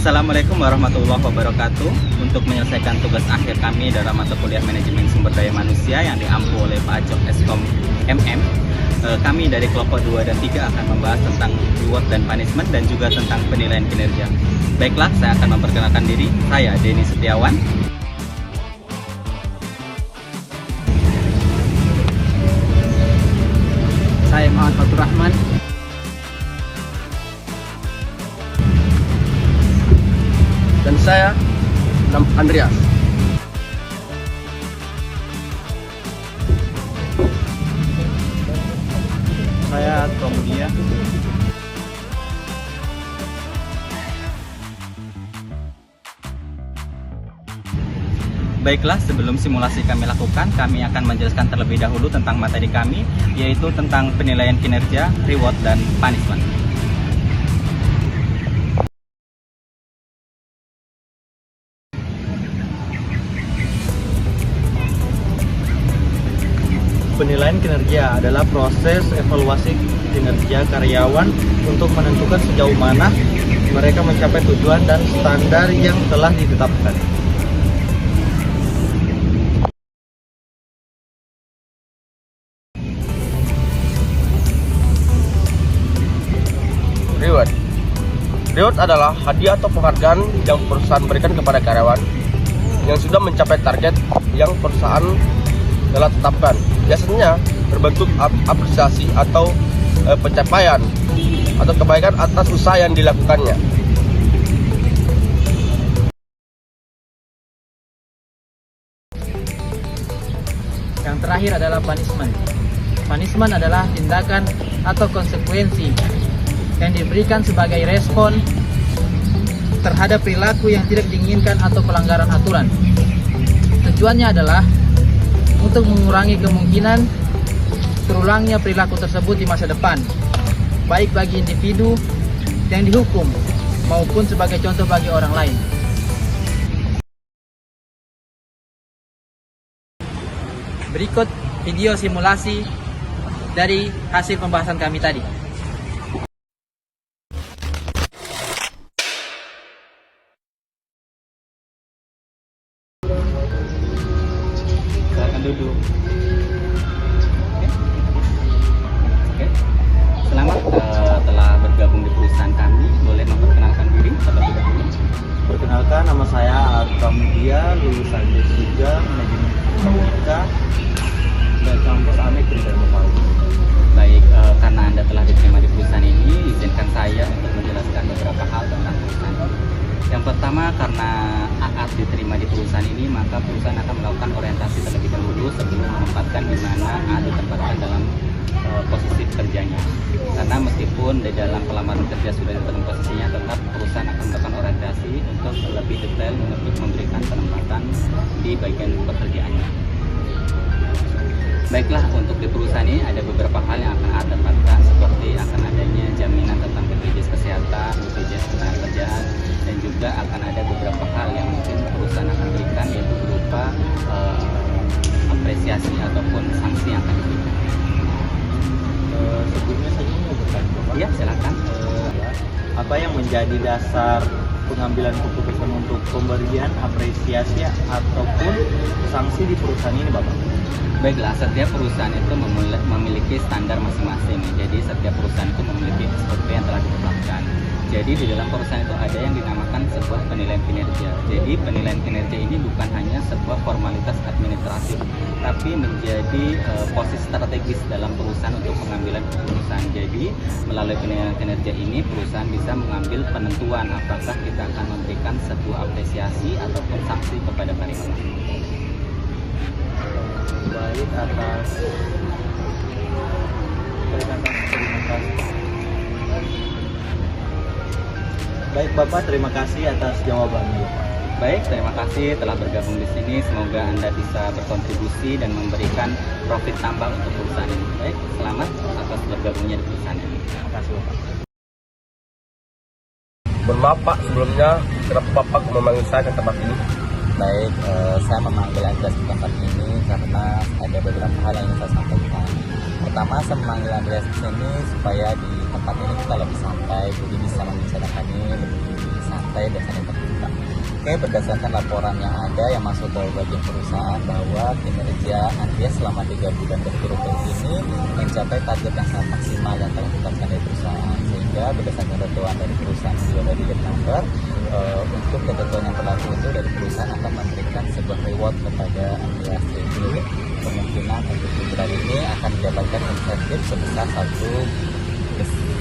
Assalamualaikum warahmatullahi wabarakatuh. Untuk menyelesaikan tugas akhir kami dalam mata kuliah Manajemen Sumber Daya Manusia yang diampu oleh Pak Acok Eskom MM, kami dari kelompok 2 dan 3 akan membahas tentang reward dan punishment dan juga tentang penilaian kinerja. Baiklah, saya akan memperkenalkan diri. Saya Denny Setiawan. Saya Muhammad Fatur Rahman. Dan saya Andreas. Saya Tomudia. Baiklah, sebelum simulasi kami lakukan, kami akan menjelaskan terlebih dahulu tentang materi kami, yaitu tentang penilaian kinerja, reward, dan punishment. Penilaian kinerja adalah proses evaluasi kinerja karyawan untuk menentukan sejauh mana mereka mencapai tujuan dan standar yang telah ditetapkan. Reward. Reward adalah hadiah atau penghargaan yang perusahaan berikan kepada karyawan yang sudah mencapai target yang perusahaan telah tetapkan. Biasanya berbentuk apresiasi atau pencapaian atau kebaikan atas usaha yang dilakukannya. Yang terakhir adalah punishment. Punishment adalah tindakan atau konsekuensi yang diberikan sebagai respon terhadap perilaku yang tidak diinginkan atau pelanggaran aturan. Tujuannya adalah untuk mengurangi kemungkinan terulangnya perilaku tersebut di masa depan, baik bagi individu yang dihukum maupun sebagai contoh bagi orang lain. Berikut video simulasi dari hasil pembahasan kami tadi. Silakan duduk. Oke. Selamat telah bergabung di perusahaan kami. Boleh memperkenalkan diri terlebih dahulu? Perkenalkan, nama saya Tomudia, lulusan D3 Manajemen Informatika dari kampus Amek Tridharma Palu. Baik, karena Anda telah diterima di perusahaan ini, izinkan saya untuk menjelaskan beberapa hal tentang perusahaan ini. Yang pertama, karena AAT diterima di perusahaan ini, maka perusahaan akan melakukan orientasi terlebih dahulu sebelum menempatkan di mana AAT ditempatkan dalam posisi kerjanya. Karena meskipun di dalam pelamaran kerja sudah ditentukan posisinya, tetap perusahaan akan melakukan orientasi untuk lebih detail untuk memberikan penempatan di bagian pekerjaannya. Baiklah, untuk di perusahaan ini ada beberapa hal yang akan AAT dapatkan, seperti akan adanya jaminan tentang BPJS Kesehatan, BPJS Ketenagakerjaan, dan juga akan ada beberapa hal yang mungkin perusahaan akan berikan, yaitu berupa apresiasi ataupun sanksi yang akan diberikan. Sebelumnya saya ingin bertanya, Iya, silakan. apa yang menjadi dasar pengambilan keputusan untuk pemberian apresiasi ataupun sanksi di perusahaan ini, Bapak? Baiklah, setiap perusahaan itu memiliki standar masing-masing. Jadi setiap perusahaan itu memiliki SOP yang telah ditetapkan. Jadi di dalam perusahaan itu ada yang dinamakan sebuah penilaian kinerja. Jadi penilaian kinerja ini bukan hanya sebuah formalitas administratif, tapi menjadi posisi strategis dalam perusahaan untuk pengambilan keputusan. Jadi melalui penilaian kinerja ini perusahaan bisa mengambil penentuan apakah kita akan memberikan sebuah apresiasi ataupun sanksi kepada karyawan. Baik, atas terima kasih. Baik Bapak, terima kasih atas jawabannya, Bapak. Baik, terima kasih telah bergabung di sini. Semoga Anda bisa berkontribusi dan memberikan profit tambah untuk perusahaan ini. Baik, selamat atas bergabungnya di perusahaan ini. Terima kasih, Bapak. Mohon maaf Pak, sebelumnya kenapa Bapak memanggil saya ke tempat ini? Baik, saya memanggil Anda di tempat ini karena ada beberapa hal yang ingin saya sampaikan. Pertama, saya memanggil Anda di sini supaya di tempat ini kita lebih santai, jadi bisa membicarakannya lebih santai selesai dan saling terbuka. Oke, berdasarkan laporan yang ada yang masuk ke bagian perusahaan bahwa kinerja Andreas selama 3 bulan berturut-turut ini mencapai target yang sangat maksimal yang telah ditetapkan dari perusahaan, sehingga berdasarkan ketentuan dari perusahaan juga dari Gate Number, untuk ketentuan yang berlaku itu dari perusahaan akan memberikan sebuah reward kepada Andreas, yaitu kemungkinan untuk bulan ini akan mendapatkan insentif sebesar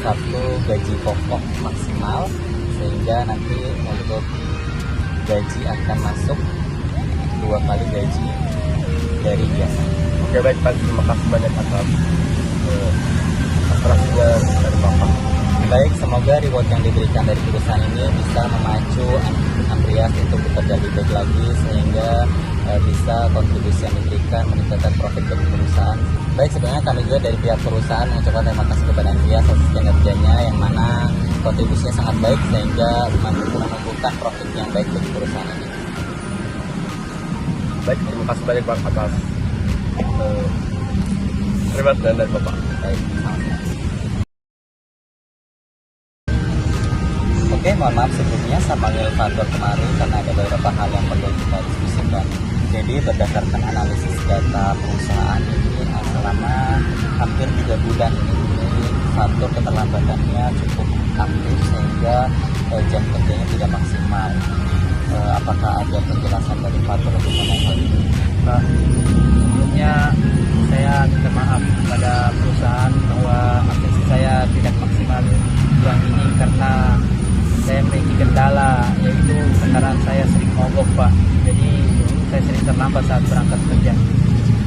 satu gaji pokok maksimal, sehingga nanti untuk gaji akan masuk 2 kali gaji dari biasa. Oke, baik Pak, terima kasih banyak atas aspirasinya dari Bapak. Baik, semoga reward yang diberikan dari perusahaan ini bisa memacu Andreas untuk bekerja lebih baik lagi, sehingga bisa kontribusi yang diberikan meningkatkan profit dari perusahaan. Baik, sebenarnya kami juga dari pihak perusahaan mengucapkan terima kasih kepada Andreas atas kinerjanya yang mana kontribusinya sangat baik sehingga menumbuhkan profit yang baik bagi perusahaan ini. Baik, terima kasih banyak Pak atas terima kasih dari Bapak. Baik, sama-sama. Oke, mohon maaf sebelumnya saya panggil kantor kemarin karena ada beberapa hal yang perlu kita diskusikan. Jadi berdasarkan analisis data perusahaan ini selama hampir 3 bulan ini faktor keterlambatannya cukup aktif sehingga jam kerjanya tidak maksimal. Apakah ada penjelasan dari faktor untuk mengenai hal ini? Pak, sebelumnya saya minta maaf kepada perusahaan bahwa absensi saya tidak maksimal bulan ini karena saya memiliki kendala, yaitu kendaraan saya sering mogok Pak, jadi saya sering terlambat saat berangkat kerja.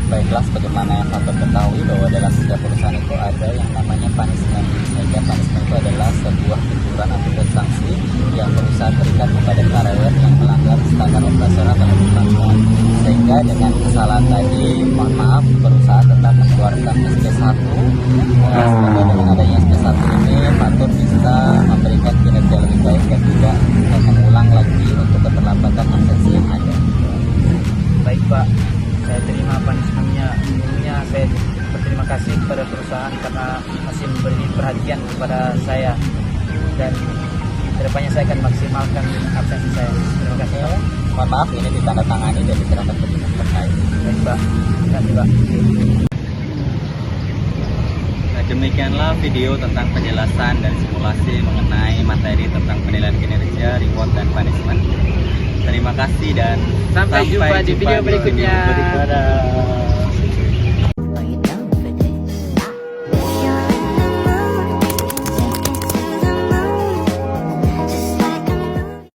Baiklah, sebagaimana yang faktor ketahui bahwa dalam setiap perusahaan itu ada yang namanya punishment. Sehingga punishment itu adalah sebuah teguran atau sanksi yang perusahaan berikan kepada karyawan yang melanggar standar operasional pada perusahaan. Sehingga dengan kesalahan tadi, mohon maaf, perusahaan tetap mengeluarkan SP1. Semoga dengan adanya SP1 ini faktor bisa memberikan kinerja lebih baik dan tidak mengulang lagi untuk keterlambatan absensi yang ada. Baik Pak, saya terima punishment-nya. Sebelumnya saya berterima kasih kepada perusahaan karena masih memberi perhatian kepada saya, dan kedepannya saya akan maksimalkan absensi saya. Terima kasih Pak. Mohon maaf, ini ditandatangani dan diserahkan ke dinas terkait. Baik Pak, terima kasih Pak. Nah, demikianlah video tentang penjelasan dan simulasi mengenai materi tentang penilaian kinerja, reward, dan punishment. Terima kasih dan Sampai jumpa di video berikutnya. Dadah.